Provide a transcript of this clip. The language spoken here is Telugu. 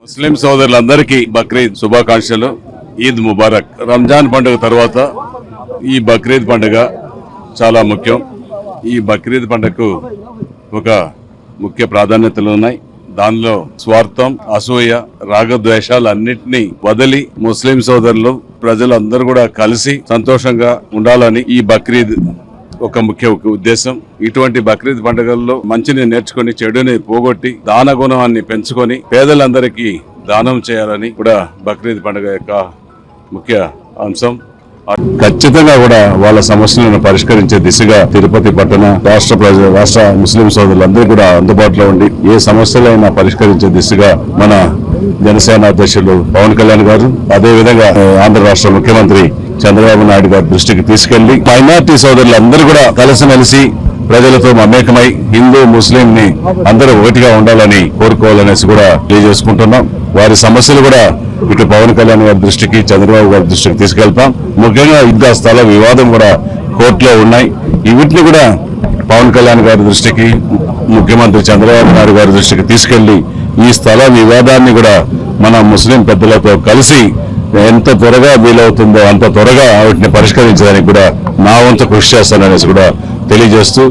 ముస్లిం సోదరులందరికీ బక్రీద్ శుభాకాంక్షలు. ఈద్ ముబారక్. రంజాన్ పండుగ తర్వాత ఈ బక్రీద్ పండుగ చాలా ముఖ్యం. ఈ బక్రీద్ పండుగకు ఒక ముఖ్య ప్రాధాన్యతలు ఉన్నాయి. దానిలో స్వార్థం, అసూయ, రాగద్వేషాలు అన్నింటినీ వదిలి ముస్లిం సోదరులు ప్రజలందరూ కూడా కలిసి సంతోషంగా ఉండాలని ఈ బక్రీద్ ఒక ముఖ్య ఉద్దేశం. ఇటువంటి బక్రీద్ పండుగల్లో మంచిని నేర్చుకుని చెడుని పోగొట్టి దాన గుణాన్ని పెంచుకొని పేదలందరికీ దానం చేయాలని కూడా బక్రీద్ పండుగ యొక్క ముఖ్య అంశం. ఖచ్చితంగా కూడా వాళ్ళ సమస్యలను పరిష్కరించే దిశగా తిరుపతి పట్టణ రాష్ట్ర ముస్లిం సోదరులందరూ కూడా అందుబాటులో ఉండి ఏ సమస్యలైనా పరిష్కరించే దిశగా మన జనసేన అధ్యక్షులు పవన్ కళ్యాణ్ గారు, అదేవిధంగా ఆంధ్ర రాష్ట్ర ముఖ్యమంత్రి చంద్రబాబు నాయుడు గారి దృష్టికి తీసుకెళ్లి మైనార్టీ సోదరులందరూ కూడా కలిసిమెలిసి ప్రజలతో మమేకమై హిందూ ముస్లిం ని అందరూ ఒకటిగా ఉండాలని కోరుకోవాలనేసి కూడా తెలియజేసుకుంటున్నాం. వారి సమస్యలు కూడా ఇటు పవన్ కళ్యాణ్ గారి దృష్టికి, చంద్రబాబు గారి దృష్టికి తీసుకెళ్తాం. ముఖ్యంగా ఇంకా స్థల వివాదం కూడా కోర్టులో ఉన్నాయి. వీటిని కూడా పవన్ కళ్యాణ్ గారి దృష్టికి, ముఖ్యమంత్రి చంద్రబాబు నాయుడు గారి దృష్టికి తీసుకెళ్లి ఈ స్థల వివాదాన్ని కూడా మన ముస్లిం పెద్దలతో కలిసి ఎంత త్వరగా వీలవుతుందో అంత త్వరగా వాటిని పరిష్కరించడానికి కూడా నా వంతు కృషి చేస్తాననేసి కూడా తెలియజేస్తూ